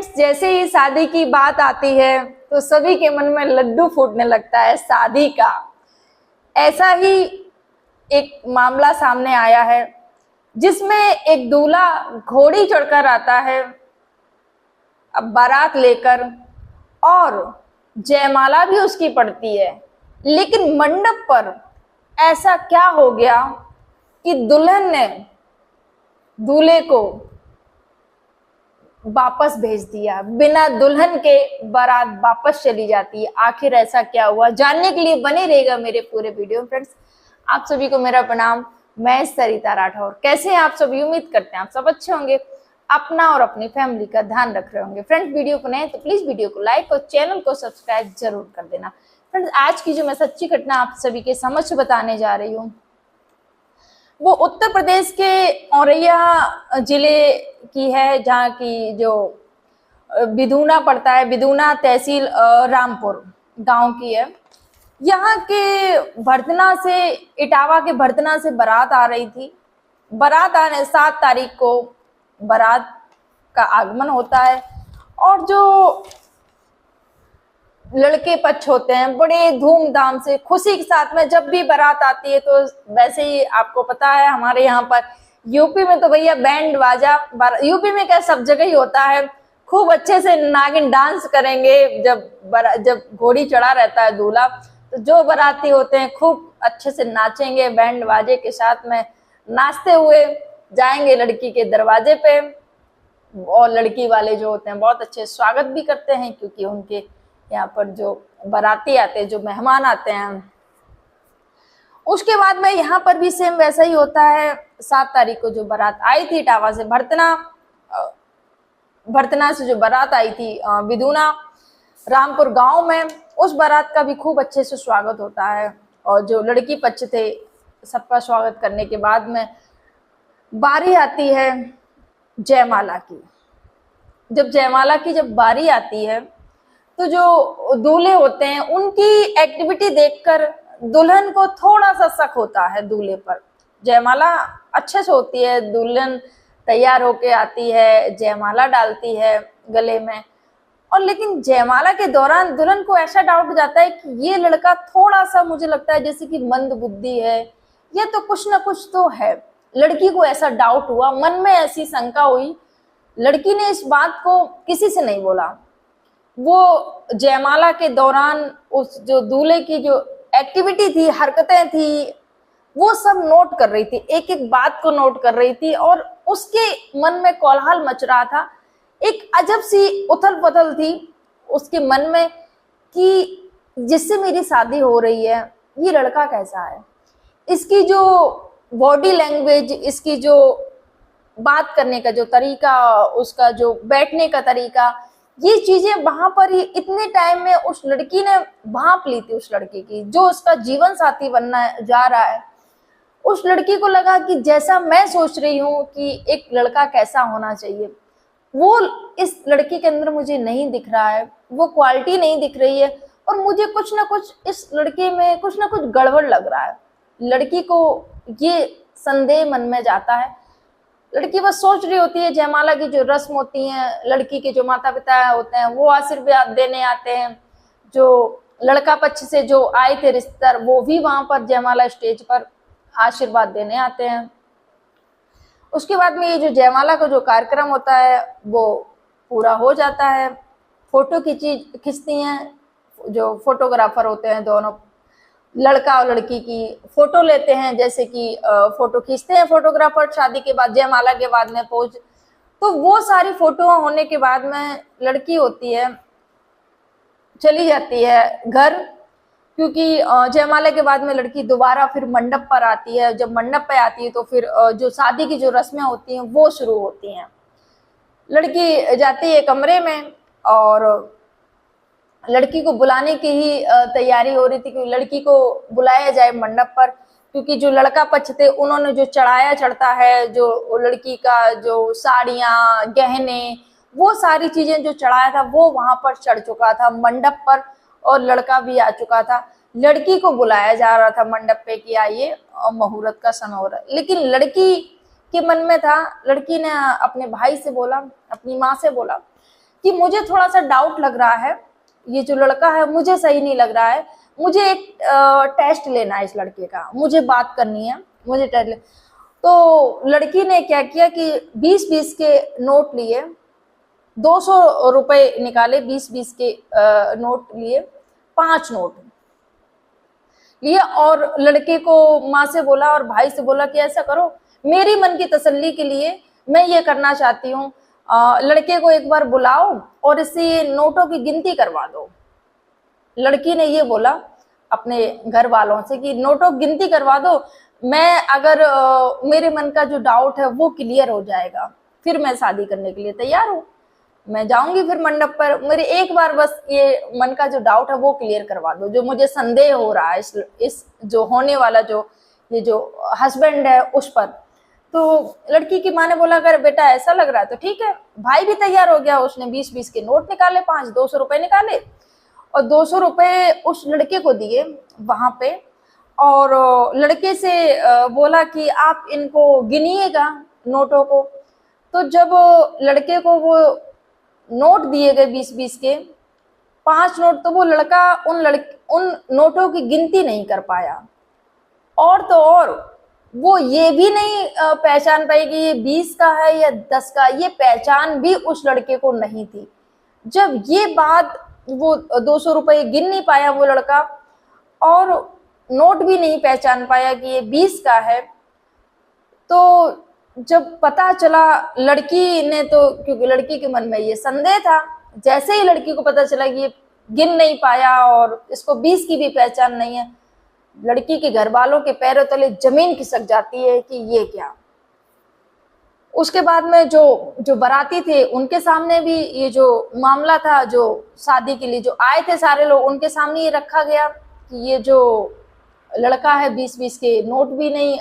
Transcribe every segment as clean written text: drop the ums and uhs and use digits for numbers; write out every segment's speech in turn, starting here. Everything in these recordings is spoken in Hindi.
फ्रेंड्स, जैसे ही शादी की बात आती है तो सभी के मन में लड्डू फूटने लगता है शादी का। ऐसा ही एक मामला सामने आया है जिसमें एक दूल्हा घोड़ी चढ़कर आता है अब बारात लेकर, और जयमाला भी उसकी पड़ती है। लेकिन मंडप पर ऐसा क्या हो गया कि दुल्हन ने दूल्हे को वापस भेज दिया, बिना दुल्हन के बारात वापस चली जाती है। आखिर ऐसा क्या हुआ, जानने के लिए बने रहेगा मेरे पूरे वीडियो में। फ्रेंड्स, आप सभी को मेरा प्रणाम। मैं सरिता राठौर। कैसे हैं आप सभी? उम्मीद करते हैं आप सब अच्छे होंगे, अपना और अपनी फैमिली का ध्यान रख रहे होंगे। फ्रेंड्स, वीडियो को नए तो प्लीज वीडियो को लाइक और चैनल को सब्सक्राइब जरूर कर देना। फ्रेंड्स, आज की जो मैं सच्ची घटना आप सभी के समक्ष बताने जा रही हूँ वो उत्तर प्रदेश के औरैया जिले की है, जहाँ की जो बिधूना पड़ता है, बिधूना तहसील रामपुर गांव की है। यहाँ के भरतना से, इटावा के भरतना से बारात आ रही थी। बारात आने 7 तारीख को बारात का आगमन होता है, और जो लड़के पक्ष होते हैं बड़े धूमधाम से खुशी के साथ में जब भी बारात आती है, तो वैसे ही आपको पता है हमारे यहाँ पर यूपी में तो भैया बैंड बाजा, यूपी में क्या सब जगह ही होता है, खूब अच्छे से नागिन डांस करेंगे। जब घोड़ी चढ़ा रहता है दूल्हा, तो जो बाराती होते हैं खूब अच्छे से नाचेंगे, बैंड बाजे के साथ में नाचते हुए जाएंगे लड़की के दरवाजे पे। और लड़की वाले जो होते हैं बहुत अच्छे स्वागत भी करते हैं, क्योंकि उनके यहाँ पर जो बाराती आते हैं, जो मेहमान आते हैं। उसके बाद में यहाँ पर भी सेम वैसा ही होता है। 7 तारीख को जो बारात आई थी इटावा से, भरतना से जो बारात आई थी बिधूना रामपुर गांव में, उस बारात का भी खूब अच्छे से स्वागत होता है। और जो लड़की पक्ष थे सबका स्वागत करने के बाद में बारी आती है जयमाला की। जब बारी आती है तो जो दूल्हे होते हैं उनकी एक्टिविटी देखकर दुल्हन को थोड़ा सा शक होता है दूल्हे पर। जयमाला अच्छे से होती है, दुल्हन तैयार होके आती है, जयमाला डालती है गले में, और लेकिन जयमाला के दौरान दुल्हन को ऐसा डाउट हो जाता है कि ये लड़का थोड़ा सा, मुझे लगता है जैसे कि मंद बुद्धि है, या तो कुछ ना कुछ तो है। लड़की को ऐसा डाउट हुआ, मन में ऐसी शंका हुई। लड़की ने इस बात को किसी से नहीं बोला। वो जयमाला के दौरान उस जो दूल्हे की जो एक्टिविटी थी, हरकतें थी, वो सब नोट कर रही थी, एक एक बात को नोट कर रही थी। और उसके मन में कोलाहल मच रहा था, एक अजब सी उथल पुथल थी उसके मन में कि जिससे मेरी शादी हो रही है ये लड़का कैसा है, इसकी जो बॉडी लैंग्वेज, इसकी जो बात करने का जो तरीका, उसका जो बैठने का तरीका, ये चीजें वहां पर ही इतने टाइम में उस लड़की ने भांप ली थी। उस लड़के की जो उसका जीवन साथी बनना जा रहा है, उस लड़की को लगा कि जैसा मैं सोच रही हूँ कि एक लड़का कैसा होना चाहिए, वो इस लड़की के अंदर मुझे नहीं दिख रहा है, वो क्वालिटी नहीं दिख रही है, और मुझे कुछ ना कुछ इस लड़के में कुछ ना कुछ गड़बड़ लग रहा है। लड़की को ये संदेह मन में जाता है। लड़की बस सोच रही होती है, जयमाला की जो रस्म होती है, लड़की के जो माता पिता होते हैं वो आशीर्वाद देने आते हैं, जो लड़का पक्ष से जो आए थे रिश्तेदार वो भी वहां पर जयमाला स्टेज पर आशीर्वाद देने आते हैं। उसके बाद में ये जो जयमाला का जो कार्यक्रम होता है वो पूरा हो जाता है। फोटो खींचती हैं जो फोटोग्राफर होते हैं, दोनों लड़का और लड़की की फोटो लेते हैं, जैसे कि फोटो खींचते हैं फोटोग्राफर शादी के बाद, जयमाला के बाद में पोज। तो वो सारी फोटो होने के बाद में लड़की होती है चली जाती है घर, क्योंकि जयमाला के बाद में लड़की दोबारा फिर मंडप पर आती है। जब मंडप पे आती है तो फिर जो शादी की जो रस्में होती हैं वो शुरू होती हैं। लड़की जाती है कमरे में, और लड़की को बुलाने की ही तैयारी हो रही थी कि लड़की को बुलाया जाए मंडप पर, क्योंकि जो लड़का पक्ष थे उन्होंने जो चढ़ता है, जो लड़की का जो साड़ियाँ, गहने, वो सारी चीजें जो चढ़ाया था वो वहां पर चढ़ चुका था मंडप पर, और लड़का भी आ चुका था। लड़की को बुलाया जा रहा था मंडप पे कि आइए, मुहूर्त का समय हो रहा है। लेकिन लड़की के मन में था, लड़की ने अपने भाई से बोला, अपनी माँ से बोला कि मुझे थोड़ा सा डाउट लग रहा है, ये जो लड़का है मुझे सही नहीं लग रहा है, मुझे एक टेस्ट लेना है इस लड़के का, मुझे बात करनी है, मुझे टेस्ट ले। तो लड़की ने क्या किया कि 20-20 के नोट लिए, 200 रुपए निकाले, 20-20 के नोट लिए, 5 नोट लिए, और लड़के को माँ से बोला और भाई से बोला कि ऐसा करो, मेरी मन की तसल्ली के लिए मैं ये करना चाहती हूँ, लड़के को एक बार बुलाओ और इससे नोटों की गिनती करवा दो। लड़की ने ये बोला अपने घर वालों से कि नोटों की गिनती करवा दो, मैं अगर मेरे मन का जो डाउट है वो क्लियर हो जाएगा, फिर मैं शादी करने के लिए तैयार हूँ, मैं जाऊंगी फिर मंडप पर, मेरे एक बार बस ये मन का जो डाउट है वो क्लियर करवा दो, जो मुझे संदेह हो रहा है इस जो होने वाला जो ये जो हस्बैंड है उस पर। तो लड़की की माँ ने बोला अगर बेटा ऐसा लग रहा है तो ठीक है। भाई भी तैयार हो गया, उसने 20-20 के नोट निकाले, 5 200 रुपए निकाले और 200 रुपए उस लड़के को दिए वहां पे, और लड़के से बोला कि आप इनको गिनिएगा नोटों को। तो जब लड़के को वो नोट दिए गए 20-20 के 5 नोट, तो वो लड़का उन नोटों की गिनती नहीं कर पाया, और तो और वो ये भी नहीं पहचान पाई कि ये 20 का है या 10 का, ये पहचान भी उस लड़के को नहीं थी। जब ये बात, वो 200 रुपए गिन नहीं पाया वो लड़का, और नोट भी नहीं पहचान पाया कि ये 20 का है, तो जब पता चला लड़की ने, तो क्योंकि लड़की के मन में ये संदेह था, जैसे ही लड़की को पता चला कि ये गिन नहीं पाया और इसको 20 की भी पहचान नहीं है, लड़की के घर वालों के पैरों तले जमीन खिसक जाती है कि ये क्या। उसके बाद में जो बाराती थे उनके सामने भी ये जो मामला था, जो शादी के लिए जो आए थे सारे लोग, उनके सामने ये रखा गया कि ये जो लड़का है 20-20 के नोट भी नहीं,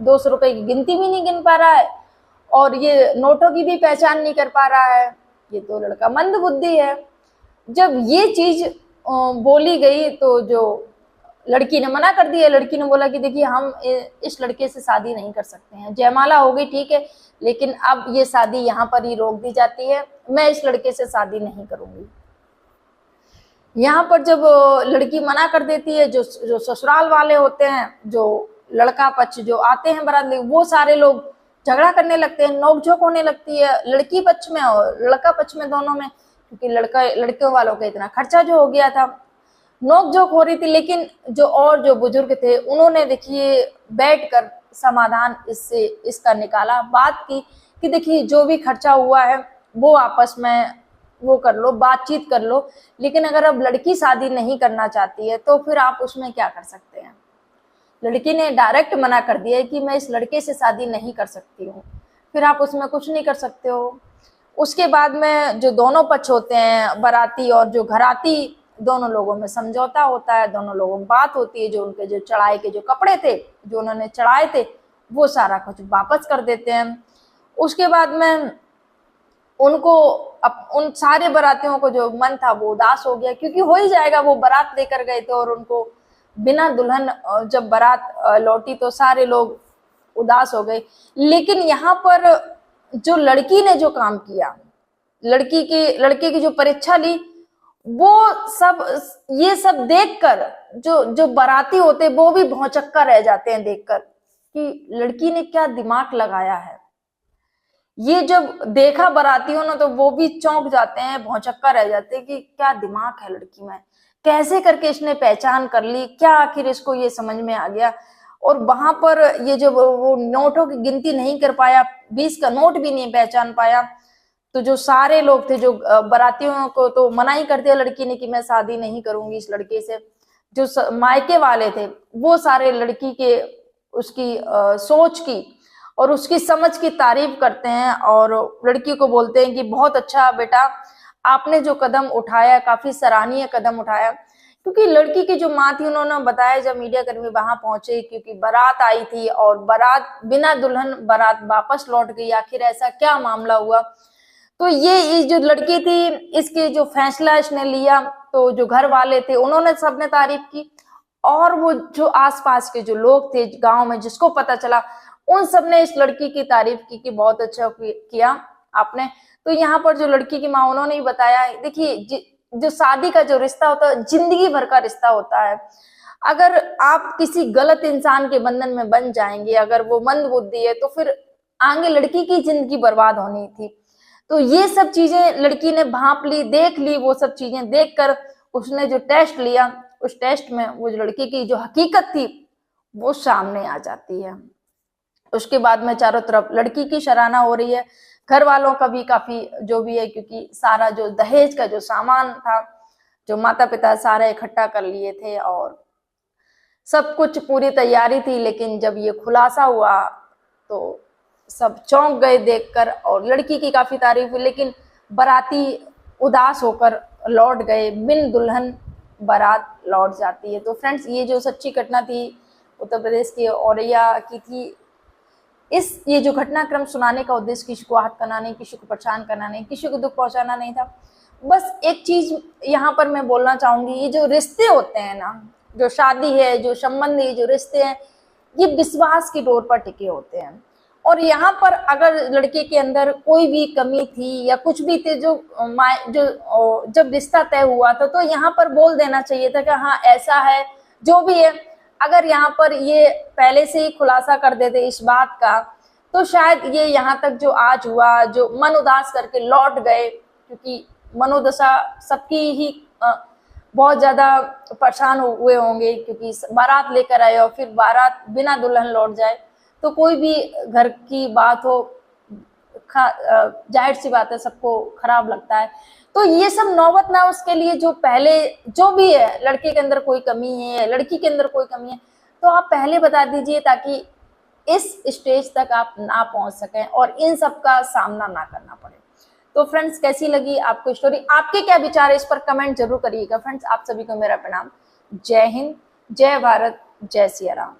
200 रुपए की गिनती भी नहीं गिन पा रहा है, और ये नोटों की भी पहचान नहीं कर पा रहा है, ये तो लड़का मंद बुद्धि है। जब ये चीज बोली गई तो जो लड़की ने मना कर दिया। लड़की ने बोला कि देखिए हम इस लड़के से शादी नहीं कर सकते हैं, जयमाला हो गई ठीक है, लेकिन अब ये शादी यहाँ पर ही रोक दी जाती है, मैं इस लड़के से शादी नहीं करूंगी। यहाँ पर जब लड़की मना कर देती है, जो ससुराल वाले होते हैं, जो लड़का पक्ष जो आते हैं बारात, वो सारे लोग झगड़ा करने लगते हैं, नोकझोंक होने लगती है लड़की पक्ष में और लड़का पक्ष में, दोनों में, क्योंकि लड़के वालों का इतना खर्चा जो हो गया था, नोकझोंक हो रही थी। लेकिन जो बुजुर्ग थे उन्होंने देखिए बैठकर समाधान इसका निकाला, बात की कि देखिए जो भी खर्चा हुआ है वो आपस में वो कर लो, बातचीत कर लो, लेकिन अगर अब लड़की शादी नहीं करना चाहती है तो फिर आप उसमें क्या कर सकते हैं। लड़की ने डायरेक्ट मना कर दिया है कि मैं इस लड़के से शादी नहीं कर सकती हूँ, फिर आप उसमें कुछ नहीं कर सकते हो। उसके बाद में जो दोनों पक्ष होते हैं, बाराती और जो घराती, दोनों लोगों में समझौता होता है, दोनों लोगों में बात होती है, जो उनके जो चढ़ाए के जो कपड़े थे, जो उन्होंने चढ़ाए थे, वो सारा कुछ वापस कर देते हैं। उसके बाद में उनको उन सारे बारातियों को जो मन था वो उदास हो गया, क्योंकि हो ही जाएगा, वो बारात लेकर गए थे और उनको बिना दुल्हन जब बारात लौटी तो सारे लोग उदास हो गए। लेकिन यहाँ पर जो लड़की ने जो काम किया, लड़के की जो परीक्षा ली, वो ये सब देखकर जो बाराती होते वो भी भौचक्का रह जाते हैं देखकर कि लड़की ने क्या दिमाग लगाया है। ये जब देखा बारातियों ने तो वो भी चौंक जाते हैं, भौचक्का रह जाते हैं कि क्या दिमाग है लड़की में, कैसे करके इसने पहचान कर ली, क्या आखिर इसको ये समझ में आ गया। और वहां पर ये जो वो नोटों की गिनती नहीं कर पाया, 20 का नोट भी नहीं पहचान पाया, तो जो सारे लोग थे, जो बारातियों को तो मना ही कर दिया लड़की ने कि मैं शादी नहीं करूंगी इस लड़के से। जो मायके वाले थे वो सारे लड़की के उसकी सोच की और उसकी समझ की तारीफ करते हैं और लड़की को बोलते हैं कि बहुत अच्छा बेटा, आपने जो कदम उठाया काफी सराहनीय कदम उठाया। क्योंकि लड़की की जो माँ थी उन्होंने बताया जब मीडिया कर्मी वहां पहुंचे, क्योंकि बारात आई थी और बारात बिना दुल्हन बारात वापस लौट गई, आखिर ऐसा क्या मामला हुआ। तो ये जो लड़की थी इसके जो फैसला इसने लिया, तो जो घर वाले थे उन्होंने सबने तारीफ की, और वो जो आसपास के जो लोग थे गांव में जिसको पता चला उन सबने इस लड़की की तारीफ की कि बहुत अच्छा किया आपने। तो यहाँ पर जो लड़की की माँ उन्होंने ही बताया, देखिए जो शादी का जो रिश्ता होता है जिंदगी भर का रिश्ता होता है। अगर आप किसी गलत इंसान के बंधन में बन जाएंगे, अगर वो मंद बुद्धि है, तो फिर आगे लड़की की जिंदगी बर्बाद होनी थी। तो ये सब चीजें लड़की ने भांप ली, देख ली, वो सब चीजें देखकर उसने जो टेस्ट लिया, उस टेस्ट में वो लड़की की जो हकीकत थी वो सामने आ जाती है। उसके बाद में चारों तरफ लड़की की सराहना हो रही है, घर वालों का भी काफी जो भी है, क्योंकि सारा जो दहेज का जो सामान था, जो माता पिता सारे इकट्ठा कर लिए थे और सब कुछ पूरी तैयारी थी। लेकिन जब ये खुलासा हुआ तो सब चौंक गए देखकर, और लड़की की काफी तारीफ हुई, लेकिन बाराती उदास होकर लौट गए, बिन दुल्हन बारात लौट जाती है। तो फ्रेंड्स, ये जो सच्ची घटना थी उत्तर प्रदेश की औरैया की थी। ये जो घटनाक्रम सुनाने का उद्देश्य किसी को आहत करना नहीं, किसी को परेशान करना नहीं, किसी को दुख पहुंचाना नहीं था। बस एक चीज यहाँ पर मैं बोलना चाहूंगी, ये जो रिश्ते होते हैं ना, जो शादी है, जो संबंध है, जो रिश्ते हैं, ये विश्वास की डोर पर टिके होते हैं। और यहाँ पर अगर लड़के के अंदर कोई भी कमी थी या कुछ भी थे, जो जब रिश्ता तय हुआ था, तो यहाँ पर बोल देना चाहिए था कि हाँ ऐसा है, जो भी है। अगर यहाँ पर ये पहले से ही खुलासा कर देते इस बात का, तो शायद ये यहाँ तक जो आज हुआ, जो मन उदास करके लौट गए, क्योंकि मनोदशा सबकी ही बहुत ज्यादा परेशान हुए होंगे, क्योंकि बारात लेकर आए और फिर बारात बिना दुल्हन लौट जाए, तो कोई भी घर की बात हो, जाहिर सी बात है सबको खराब लगता है। तो ये सब नौबत ना उसके लिए, जो पहले जो भी है, लड़के के अंदर कोई कमी है, लड़की के अंदर कोई कमी है, तो आप पहले बता दीजिए, ताकि इस स्टेज तक आप ना पहुंच सकें और इन सब का सामना ना करना पड़े। तो फ्रेंड्स, कैसी लगी आपको स्टोरी? आपके क्या विचार है इस पर कमेंट जरूर करिएगा। फ्रेंड्स, आप सभी को मेरा प्रणाम। जय हिंद, जय भारत, जय सिया राम।